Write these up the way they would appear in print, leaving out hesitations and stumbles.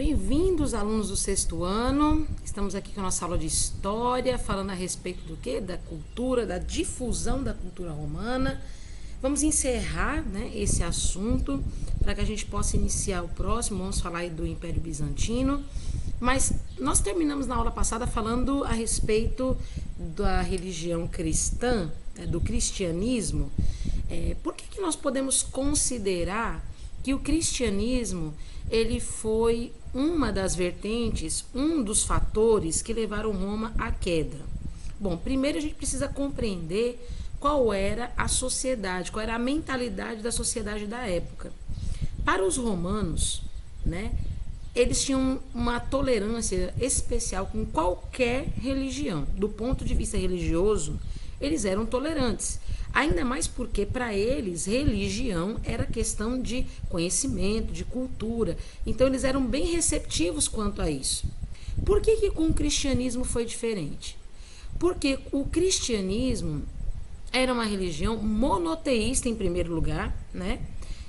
Bem-vindos, alunos do sexto ano. Estamos aqui com a nossa aula de história, falando a respeito do quê? Da cultura, da difusão da cultura romana. Vamos encerrar, né, esse assunto para que a gente possa iniciar o próximo. Vamos falar aí do Império Bizantino. Mas nós terminamos na aula passada falando a respeito da religião cristã, do cristianismo. Por que nós podemos considerar que o cristianismo ele foi uma das vertentes, um dos fatores que levaram Roma à queda? Bom, primeiro a gente precisa compreender qual era a sociedade, qual era a mentalidade da sociedade da época. Para os romanos, né, eles tinham uma tolerância especial com qualquer religião. Do ponto de vista religioso, eles eram tolerantes. Ainda mais porque, para eles, religião era questão de conhecimento, de cultura. Então, eles eram bem receptivos quanto a isso. Por que com o cristianismo foi diferente? Porque o cristianismo era uma religião monoteísta, em primeiro lugar, né?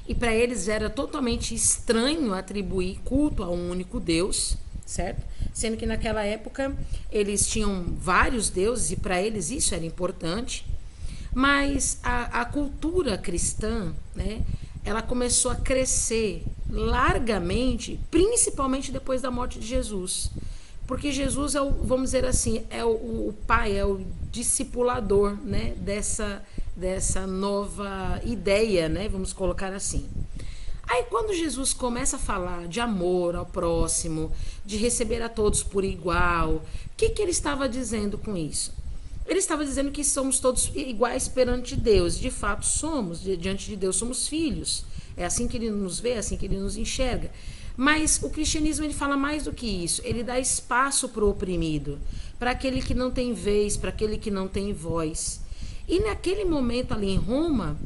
E para eles era totalmente estranho atribuir culto a um único Deus, certo? Sendo que naquela época eles tinham vários deuses e para eles isso era importante. Mas a cultura cristã, né, ela começou a crescer largamente, principalmente depois da morte de Jesus. Porque Jesus é vamos dizer assim, é o pai, é o discipulador, né, dessa nova ideia, né, vamos colocar assim. Aí quando Jesus começa a falar de amor ao próximo, de receber a todos por igual, o que ele estava dizendo com isso? Ele estava dizendo que somos todos iguais perante Deus. De fato somos, diante de Deus somos filhos. É assim que ele nos vê, é assim que ele nos enxerga. Mas o cristianismo ele fala mais do que isso. Ele dá espaço para o oprimido, para aquele que não tem vez, para aquele que não tem voz. E naquele momento ali em Roma,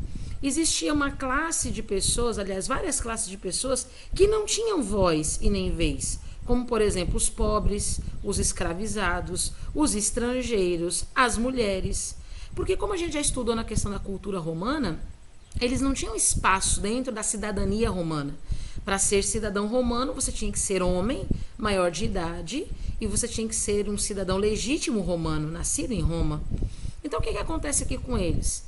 existia uma classe de pessoas, aliás, várias classes de pessoas que não tinham voz e nem vez. Como, por exemplo, os pobres, os escravizados, os estrangeiros, as mulheres. Porque, como a gente já estudou na questão da cultura romana, eles não tinham espaço dentro da cidadania romana. Para ser cidadão romano, você tinha que ser homem, maior de idade, e você tinha que ser um cidadão legítimo romano, nascido em Roma. Então, o que acontece aqui com eles?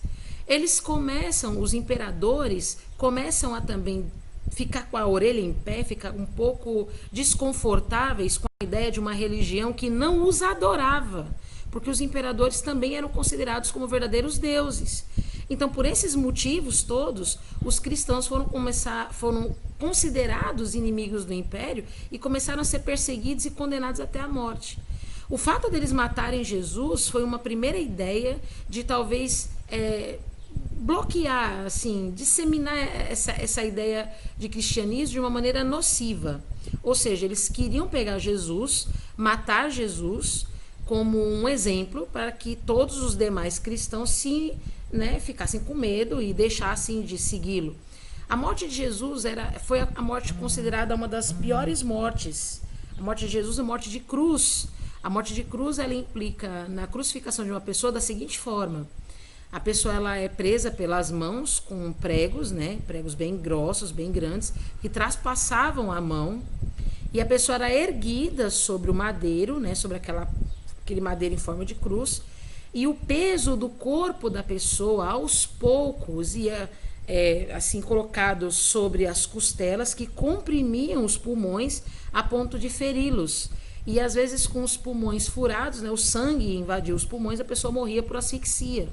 Eles começam, os imperadores começam a também ficar com a orelha em pé, ficar um pouco desconfortáveis com a ideia de uma religião que não os adorava, porque os imperadores também eram considerados como verdadeiros deuses. Então, por esses motivos todos, os cristãos foram considerados inimigos do império e começaram a ser perseguidos e condenados até a morte. O fato deles matarem Jesus foi uma primeira ideia de talvez bloquear, assim, disseminar essa ideia de cristianismo de uma maneira nociva. Ou seja, eles queriam pegar Jesus, matar Jesus como um exemplo para que todos os demais cristãos ficassem com medo e deixassem de segui-lo. A morte de Jesus foi a morte considerada uma das piores mortes. A morte de Jesus é morte de cruz. A morte de cruz ela implica na crucificação de uma pessoa da seguinte forma: a pessoa ela é presa pelas mãos com pregos, né? Pregos bem grossos, bem grandes, que traspassavam a mão. E a pessoa era erguida sobre o madeiro, né? Sobre aquele madeiro em forma de cruz. E o peso do corpo da pessoa, aos poucos, ia assim colocado sobre as costelas que comprimiam os pulmões a ponto de feri-los. E às vezes com os pulmões furados, né? O sangue invadiu os pulmões, a pessoa morria por asfixia.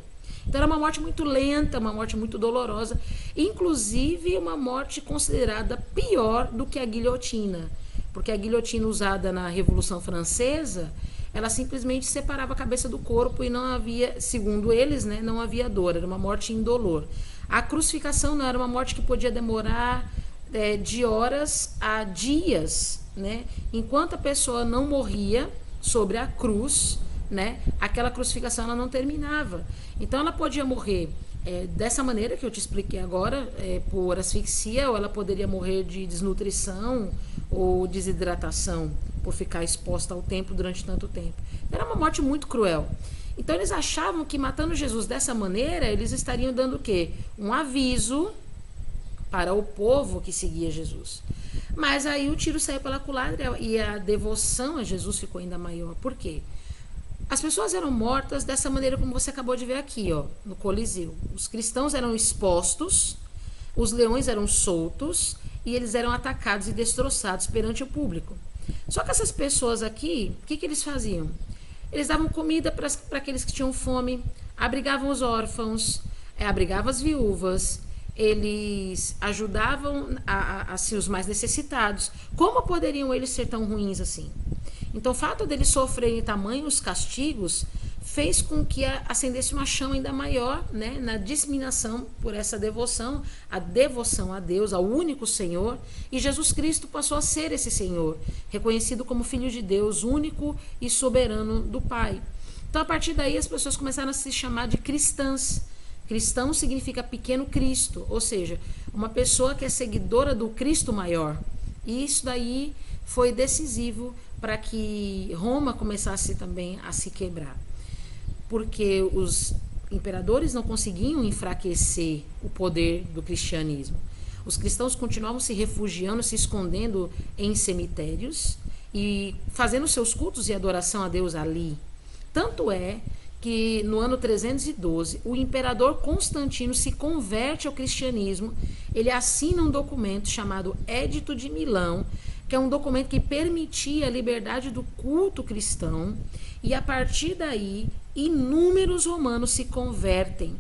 Então era uma morte muito lenta, uma morte muito dolorosa, inclusive uma morte considerada pior do que a guilhotina, porque a guilhotina usada na Revolução Francesa, ela simplesmente separava a cabeça do corpo e não havia, segundo eles, né, não havia dor, era uma morte indolor. A crucificação não era uma morte que podia demorar de horas a dias, né? Enquanto a pessoa não morria sobre a cruz, né, aquela crucificação ela não terminava. Então ela podia morrer dessa maneira que eu te expliquei agora, por asfixia, ou ela poderia morrer de desnutrição ou desidratação por ficar exposta ao tempo durante tanto tempo. Era uma morte muito cruel. Então eles achavam que matando Jesus dessa maneira, eles estariam dando o quê? Um aviso para o povo que seguia Jesus. Mas aí o tiro saiu pela culatra e a devoção a Jesus ficou ainda maior. Por quê? As pessoas eram mortas dessa maneira como você acabou de ver aqui, ó, no Coliseu. Os cristãos eram expostos, os leões eram soltos e eles eram atacados e destroçados perante o público. Só que essas pessoas aqui, o que eles faziam? Eles davam comida para aqueles que tinham fome, abrigavam os órfãos, abrigavam as viúvas, eles ajudavam assim, os mais necessitados. Como poderiam eles ser tão ruins assim? Então, o fato deles sofrerem tamanhos castigos fez com que acendesse uma chama ainda maior, né, na disseminação por essa devoção, a devoção a Deus, ao único Senhor, e Jesus Cristo passou a ser esse Senhor, reconhecido como Filho de Deus, único e soberano do Pai. Então, a partir daí, as pessoas começaram a se chamar de cristãs. Cristão significa pequeno Cristo, ou seja, uma pessoa que é seguidora do Cristo maior. E isso daí foi decisivo para que Roma começasse também a se quebrar. Porque os imperadores não conseguiam enfraquecer o poder do cristianismo. Os cristãos continuavam se refugiando, se escondendo em cemitérios e fazendo seus cultos e adoração a Deus ali. Tanto é que no ano 312, o imperador Constantino se converte ao cristianismo. Ele assina um documento chamado Édito de Milão, que é um documento que permitia a liberdade do culto cristão, e a partir daí inúmeros romanos se convertem.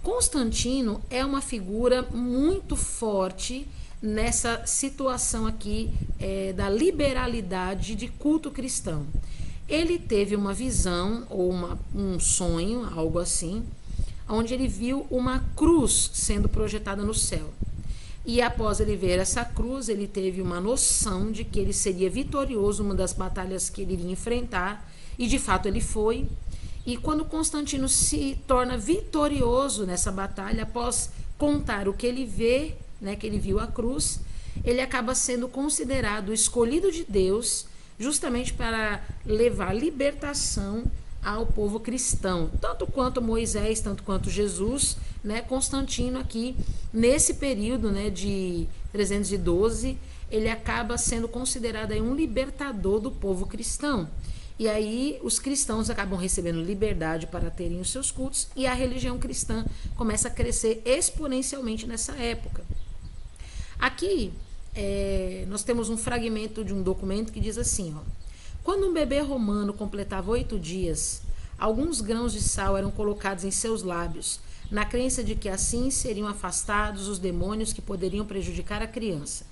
Constantino é uma figura muito forte nessa situação aqui da liberalidade de culto cristão. Ele teve uma visão ou um sonho, algo assim, onde ele viu uma cruz sendo projetada no céu. E após ele ver essa cruz, ele teve uma noção de que ele seria vitorioso numa das batalhas que ele iria enfrentar, e de fato ele foi. E quando Constantino se torna vitorioso nessa batalha, após contar o que ele vê, né, que ele viu a cruz, ele acaba sendo considerado o escolhido de Deus, justamente para levar libertação ao povo cristão, tanto quanto Moisés, tanto quanto Jesus, né? Constantino aqui, nesse período, né, de 312, ele acaba sendo considerado aí um libertador do povo cristão. E aí os cristãos acabam recebendo liberdade para terem os seus cultos, e a religião cristã começa a crescer exponencialmente nessa época. Aqui nós temos um fragmento de um documento que diz assim, ó: quando um bebê romano completava 8 dias, alguns grãos de sal eram colocados em seus lábios, na crença de que assim seriam afastados os demônios que poderiam prejudicar a criança.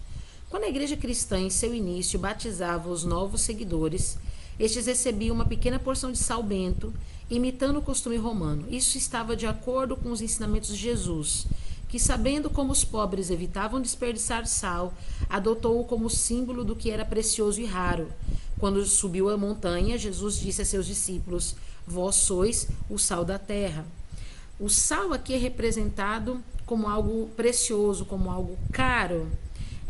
Quando a igreja cristã, em seu início, batizava os novos seguidores, estes recebiam uma pequena porção de sal bento, imitando o costume romano. Isso estava de acordo com os ensinamentos de Jesus, que, sabendo como os pobres evitavam desperdiçar sal, adotou-o como símbolo do que era precioso e raro. Quando subiu a montanha, Jesus disse a seus discípulos: vós sois o sal da terra. O sal aqui é representado como algo precioso, como algo caro.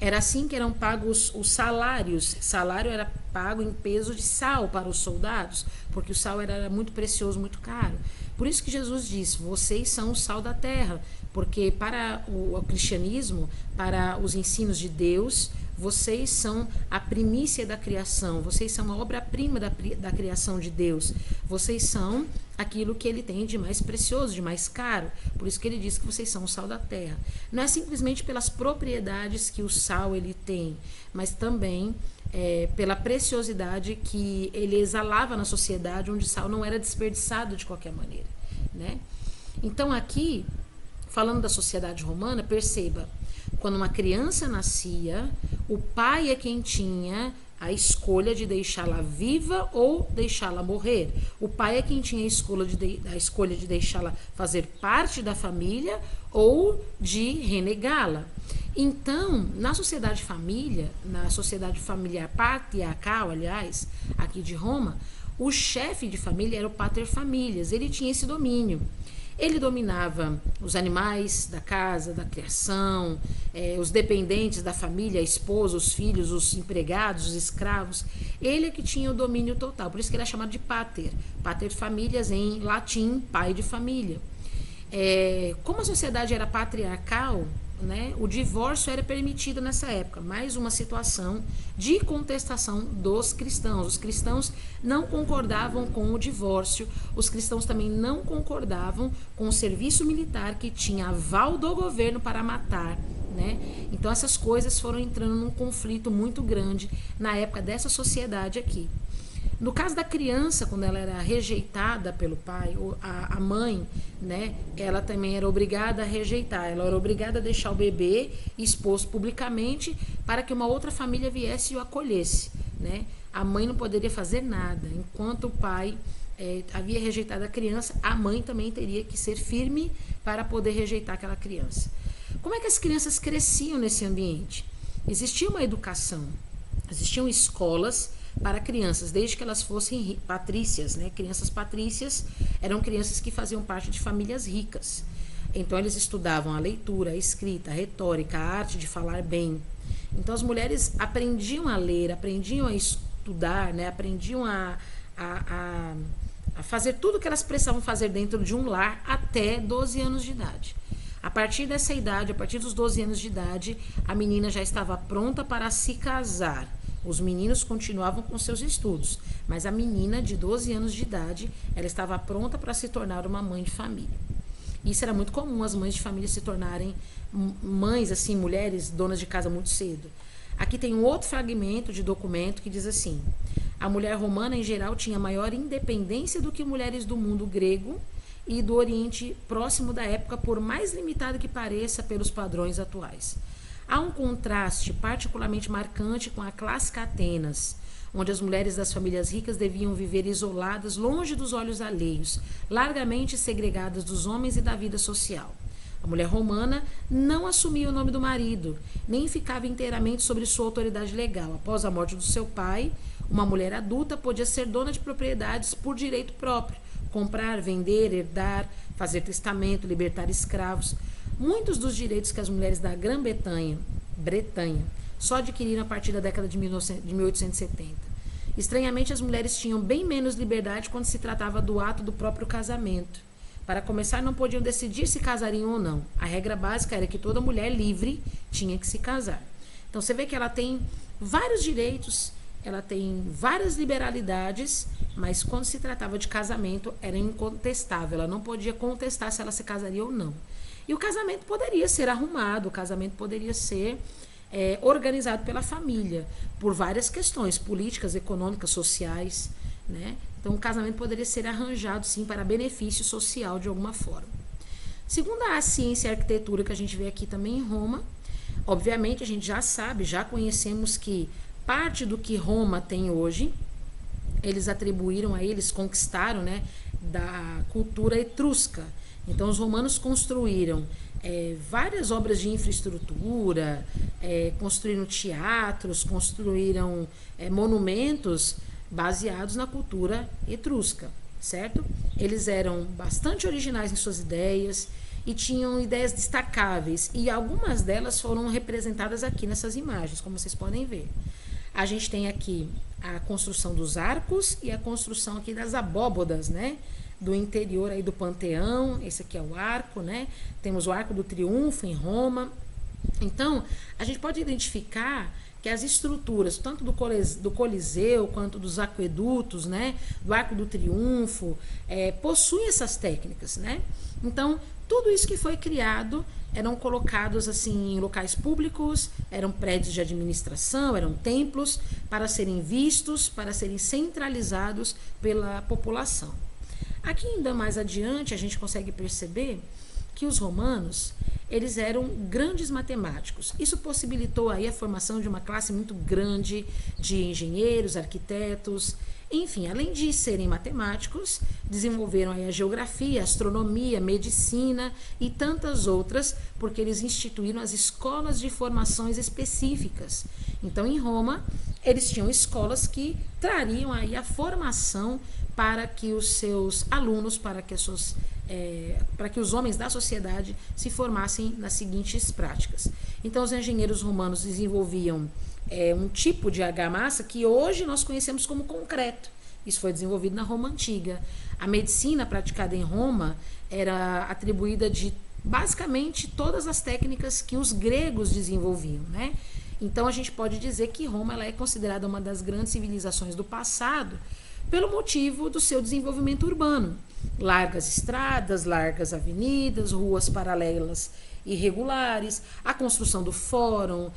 Era assim que eram pagos os salários. Salário era pago em peso de sal para os soldados, porque o sal era muito precioso, muito caro. Por isso que Jesus disse: vocês são o sal da terra, porque para o cristianismo, para os ensinos de Deus, vocês são a primícia da criação, vocês são a obra-prima da criação de Deus, vocês são aquilo que ele tem de mais precioso, de mais caro. Por isso que ele diz que vocês são o sal da terra. Não é simplesmente pelas propriedades que o sal ele tem, mas também pela preciosidade que ele exalava na sociedade, onde o sal não era desperdiçado de qualquer maneira, né? Então aqui, falando da sociedade romana, perceba, quando uma criança nascia, o pai é quem tinha a escolha de deixá-la viva ou deixá-la morrer. O pai é quem tinha a escolha de deixá-la fazer parte da família ou de renegá-la. Então, na sociedade familiar patriarcal, aliás, aqui de Roma, o chefe de família era o pater familias, ele tinha esse domínio. Ele dominava os animais da casa, da criação, os dependentes da família, a esposa, os filhos, os empregados, os escravos. Ele é que tinha o domínio total, por isso que ele é chamado de pater. Pater familias, em latim, pai de família. Como a sociedade era patriarcal, né, o divórcio era permitido nessa época. Mais uma situação de contestação dos cristãos. Os cristãos não concordavam com o divórcio, os cristãos também não concordavam com o serviço militar, que tinha aval do governo para matar, né? Então essas coisas foram entrando num conflito muito grande na época dessa sociedade aqui. No caso da criança, quando ela era rejeitada pelo pai, a mãe, né, ela também era obrigada a rejeitar, ela era obrigada a deixar o bebê exposto publicamente para que uma outra família viesse e o acolhesse, né? A mãe não poderia fazer nada. Enquanto o pai havia rejeitado a criança, a mãe também teria que ser firme para poder rejeitar aquela criança. Como é que as crianças cresciam nesse ambiente? Existia uma educação, existiam escolas para crianças, desde que elas fossem patrícias, né? Crianças patrícias eram crianças que faziam parte de famílias ricas. Então eles estudavam a leitura, a escrita, a retórica, a arte de falar bem. Então as mulheres aprendiam a ler, aprendiam a estudar, né? Aprendiam a fazer tudo o que elas precisavam fazer dentro de um lar até 12 anos de idade. A partir dessa idade, a partir dos 12 anos de idade, a menina já estava pronta para se casar. Os meninos continuavam com seus estudos, mas a menina de 12 anos de idade, ela estava pronta para se tornar uma mãe de família. Isso era muito comum, as mães de família se tornarem mães, assim, mulheres donas de casa muito cedo. Aqui tem um outro fragmento de documento que diz assim: a mulher romana, em geral, tinha maior independência do que mulheres do mundo grego e do Oriente Próximo da época, por mais limitado que pareça pelos padrões atuais. Há um contraste particularmente marcante com a clássica Atenas, onde as mulheres das famílias ricas deviam viver isoladas, longe dos olhos alheios, largamente segregadas dos homens e da vida social. A mulher romana não assumia o nome do marido, nem ficava inteiramente sobre sua autoridade legal. Após a morte do seu pai, uma mulher adulta podia ser dona de propriedades por direito próprio, comprar, vender, herdar, fazer testamento, libertar escravos. Muitos dos direitos que as mulheres da Grã-Bretanha só adquiriram a partir da década de 1870. Estranhamente, as mulheres tinham bem menos liberdade quando se tratava do ato do próprio casamento. Para começar, não podiam decidir se casariam ou não. A regra básica era que toda mulher livre tinha que se casar. Então você vê que ela tem vários direitos, ela tem várias liberalidades, mas quando se tratava de casamento era incontestável. Ela não podia contestar se ela se casaria ou não. E o casamento poderia ser arrumado, o casamento poderia ser organizado pela família, por várias questões políticas, econômicas, sociais, né? Então o casamento poderia ser arranjado, sim, para benefício social de alguma forma. Segundo a ciência e a arquitetura que a gente vê aqui também em Roma, obviamente a gente já sabe, já conhecemos que parte do que Roma tem hoje, eles atribuíram a eles, conquistaram, né, da cultura etrusca. Então os romanos construíram várias obras de infraestrutura, construíram teatros, construíram monumentos baseados na cultura etrusca, certo? Eles eram bastante originais em suas ideias e tinham ideias destacáveis, e algumas delas foram representadas aqui nessas imagens, como vocês podem ver. A gente tem aqui a construção dos arcos e a construção aqui das abóbodas, né? Do interior aí do Panteão. Esse aqui é o arco, né? Temos o Arco do Triunfo em Roma. Então, a gente pode identificar que as estruturas, tanto do Coliseu quanto dos aquedutos, né? Do Arco do Triunfo, possuem essas técnicas, né? Então, tudo isso que foi criado eram colocados assim em locais públicos, eram prédios de administração, eram templos para serem vistos, para serem centralizados pela população. Aqui ainda mais adiante a gente consegue perceber que os romanos, eles eram grandes matemáticos. Isso possibilitou aí a formação de uma classe muito grande de engenheiros, arquitetos, enfim, além de serem matemáticos, desenvolveram aí a geografia, a astronomia, medicina e tantas outras, porque eles instituíram as escolas de formações específicas. Então, em Roma, eles tinham escolas que trariam aí a formação para que os seus alunos, para que os homens da sociedade se formassem nas seguintes práticas. Então, os engenheiros romanos desenvolviam um tipo de argamassa que hoje nós conhecemos como concreto. Isso foi desenvolvido na Roma Antiga. A medicina praticada em Roma era atribuída de basicamente todas as técnicas que os gregos desenvolviam, né? Então a gente pode dizer que Roma ela é considerada uma das grandes civilizações do passado pelo motivo do seu desenvolvimento urbano. Largas estradas, largas avenidas, ruas paralelas e regulares, a construção do fórum,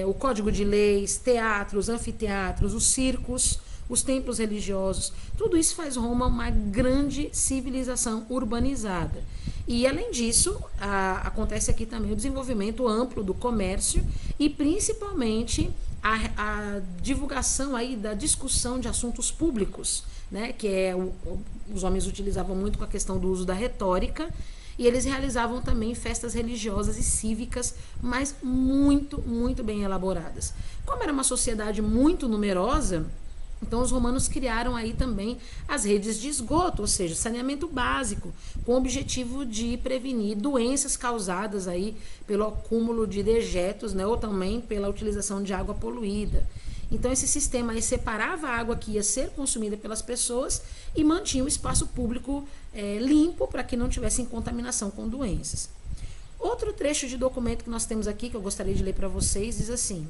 o código de leis, teatros, anfiteatros, os circos, os templos religiosos, tudo isso faz Roma uma grande civilização urbanizada. E, além disso, acontece aqui também o desenvolvimento amplo do comércio e, principalmente, a divulgação aí da discussão de assuntos públicos, né? Que os homens utilizavam muito com a questão do uso da retórica, e eles realizavam também festas religiosas e cívicas, mas muito, muito bem elaboradas. Como era uma sociedade muito numerosa, então os romanos criaram aí também as redes de esgoto, ou seja, saneamento básico, com o objetivo de prevenir doenças causadas aí pelo acúmulo de dejetos, né, ou também pela utilização de água poluída. Então esse sistema aí separava a água que ia ser consumida pelas pessoas e mantinha o espaço público limpo para que não tivessem contaminação com doenças. Outro trecho de documento que nós temos aqui, que eu gostaria de ler para vocês, diz assim: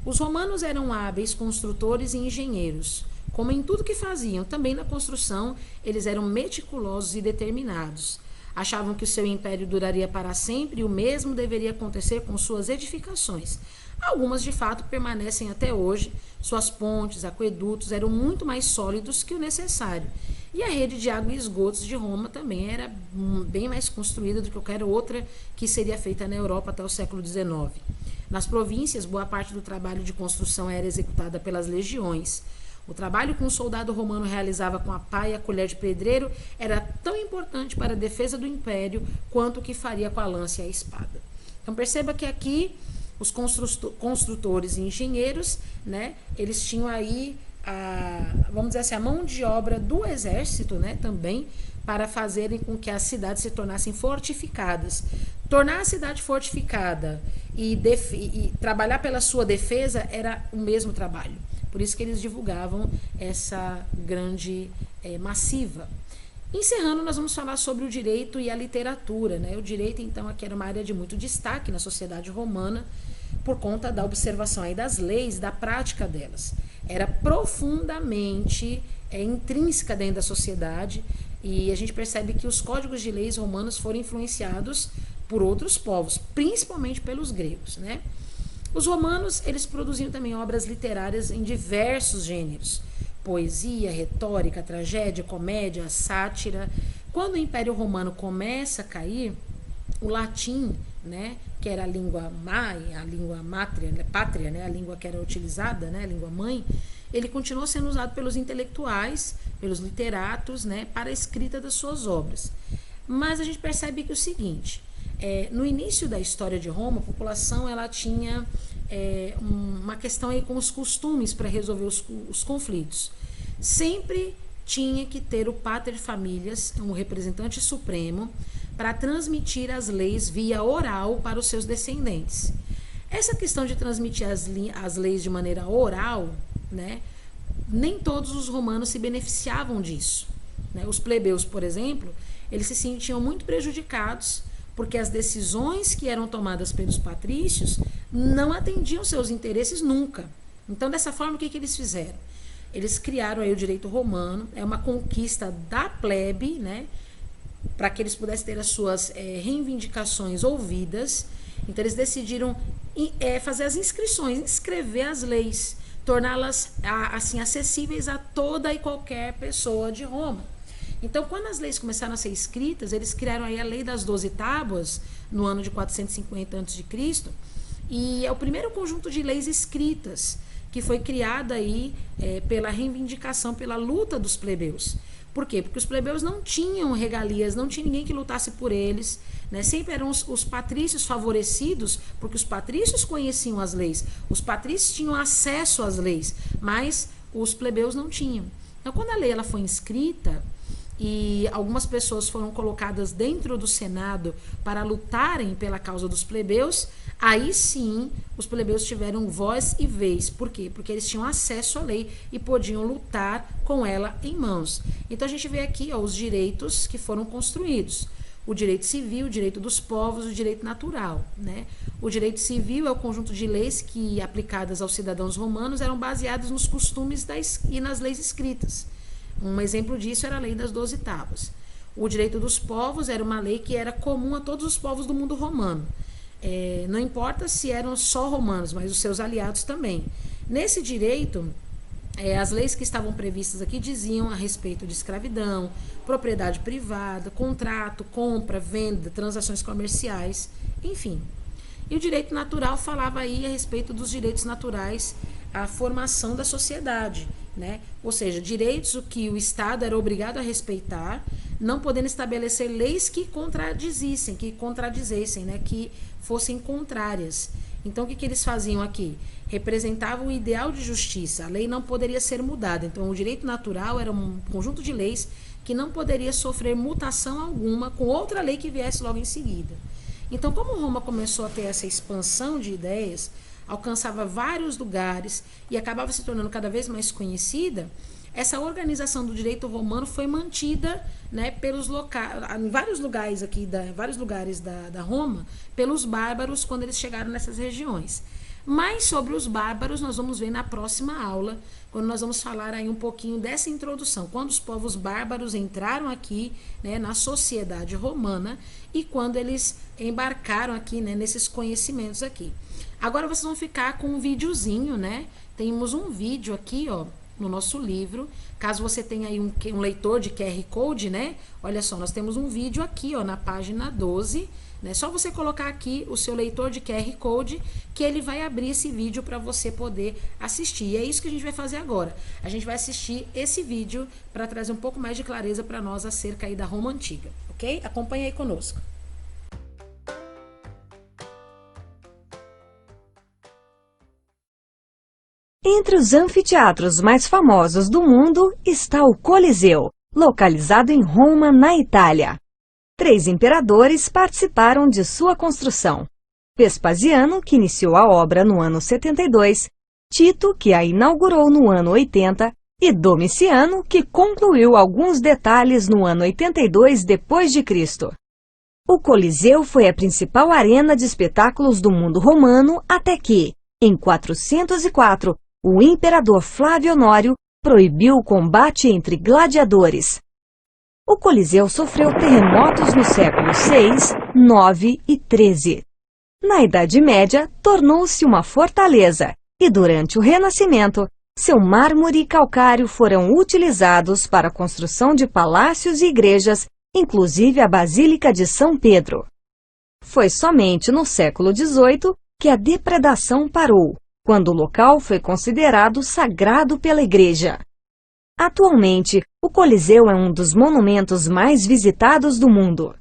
os romanos eram hábeis construtores e engenheiros. Como em tudo que faziam, também na construção, eles eram meticulosos e determinados. Achavam que o seu império duraria para sempre e o mesmo deveria acontecer com suas edificações. Algumas, de fato, permanecem até hoje. Suas pontes, aquedutos eram muito mais sólidos que o necessário. E a rede de água e esgotos de Roma também era bem mais construída do que qualquer outra que seria feita na Europa até o século XIX. Nas províncias, boa parte do trabalho de construção era executada pelas legiões. O trabalho que um soldado romano realizava com a pá e a colher de pedreiro era tão importante para a defesa do império quanto o que faria com a lança e a espada. Então perceba que aqui os construtores e engenheiros, né, eles tinham aí vamos dizer assim, a mão de obra do exército, né, também, para fazerem com que as cidades se tornassem fortificadas. Tornar a cidade fortificada e trabalhar pela sua defesa era o mesmo trabalho. Por isso que eles divulgavam essa grande massiva. Encerrando, nós vamos falar sobre o direito e a literatura, né? O direito, então, aqui era uma área de muito destaque na sociedade romana, por conta da observação aí das leis, da prática delas. Era profundamente intrínseca dentro da sociedade, e a gente percebe que os códigos de leis romanos foram influenciados por outros povos, principalmente pelos gregos, né? Os romanos, eles produziam também obras literárias em diversos gêneros: poesia, retórica, tragédia, comédia, sátira. Quando o Império Romano começa a cair, o latim, né, que era a língua mãe, a língua pátria, né, a língua que era utilizada, né, a língua mãe, ele continuou sendo usado pelos intelectuais, pelos literatos, né, para a escrita das suas obras. Mas a gente percebe que o seguinte: no início da história de Roma, a população ela tinha uma questão aí com os costumes para resolver os conflitos. Sempre tinha que ter o pater familias, um representante supremo, para transmitir as leis via oral para os seus descendentes. Essa questão de transmitir as leis de maneira oral, né, nem todos os romanos se beneficiavam disso, né? Os plebeus, por exemplo, eles se sentiam muito prejudicados porque as decisões que eram tomadas pelos patrícios não atendiam seus interesses nunca. Então, dessa forma, o que eles fizeram? Eles criaram aí o direito romano, é uma conquista da plebe, né, para que eles pudessem ter as suas reivindicações ouvidas. Então, eles decidiram fazer as inscrições, inscrever as leis, torná-las assim acessíveis a toda e qualquer pessoa de Roma. Então, quando as leis começaram a ser escritas, eles criaram aí a Lei das 12 Tábuas, no ano de 450 a.C., e é o primeiro conjunto de leis escritas que foi criada aí pela reivindicação, pela luta dos plebeus. Por quê? Porque os plebeus não tinham regalias, não tinha ninguém que lutasse por eles, né? Sempre eram os patrícios favorecidos, porque os patrícios conheciam as leis, os patrícios tinham acesso às leis, mas os plebeus não tinham. Então, quando a lei ela foi inscrita e algumas pessoas foram colocadas dentro do Senado para lutarem pela causa dos plebeus, aí sim os plebeus tiveram voz e vez. Por quê? Porque eles tinham acesso à lei e podiam lutar com ela em mãos. Então a gente vê aqui os direitos que foram construídos. o direito civil, o direito dos povos e o direito natural, né? O direito civil é o conjunto de leis que, aplicadas aos cidadãos romanos, eram baseadas nos costumes e nas leis escritas. Um exemplo disso era a lei das 12 tábuas. O direito dos povos era uma lei que era comum a todos os povos do mundo romano. Não importa se eram só romanos, mas os seus aliados também. Nesse direito, as leis que estavam previstas aqui diziam a respeito de escravidão, propriedade privada, contrato, compra, venda, transações comerciais, enfim. E o direito natural falava aí a respeito dos direitos naturais à formação da sociedade, né? Ou seja, direitos o que o Estado era obrigado a respeitar, não podendo estabelecer leis que contradizessem, né? Que fossem contrárias. Então, o que eles faziam aqui? Representavam o ideal de justiça. A lei não poderia ser mudada. Então, o direito natural era um conjunto de leis que não poderia sofrer mutação alguma com outra lei que viesse logo em seguida. Então, como Roma começou a ter essa expansão de ideias, alcançava vários lugares e acabava se tornando cada vez mais conhecida, essa organização do direito romano foi mantida, né, em vários lugares aqui, vários lugares da Roma, pelos bárbaros quando eles chegaram nessas regiões. Mas sobre os bárbaros nós vamos ver na próxima aula, quando nós vamos falar aí um pouquinho dessa introdução, quando os povos bárbaros entraram aqui, né, na sociedade romana e quando eles embarcaram aqui, né, nesses conhecimentos aqui. Agora vocês vão ficar com um videozinho, né? Temos um vídeo aqui, ó, no nosso livro. Caso você tenha aí um leitor de QR Code, né? Olha só, nós temos um vídeo aqui, ó, na página 12, né? Só você colocar aqui o seu leitor de QR Code que ele vai abrir esse vídeo para você poder assistir. E é isso que a gente vai fazer agora. A gente vai assistir esse vídeo para trazer um pouco mais de clareza para nós acerca aí da Roma Antiga, ok? Acompanhe aí conosco. Entre os anfiteatros mais famosos do mundo está o Coliseu, localizado em Roma, na Itália. 3 imperadores participaram de sua construção. Vespasiano, que iniciou a obra no ano 72, Tito, que a inaugurou no ano 80, e Domiciano, que concluiu alguns detalhes no ano 82 d.C. O Coliseu foi a principal arena de espetáculos do mundo romano até que, em 404, o imperador Flávio Honório proibiu o combate entre gladiadores. O Coliseu sofreu terremotos nos séculos 6, 9 e 13. Na Idade Média, tornou-se uma fortaleza e, durante o Renascimento, seu mármore e calcário foram utilizados para a construção de palácios e igrejas, inclusive a Basílica de São Pedro. Foi somente no século XVIII que a depredação parou, quando o local foi considerado sagrado pela Igreja. Atualmente, o Coliseu é um dos monumentos mais visitados do mundo.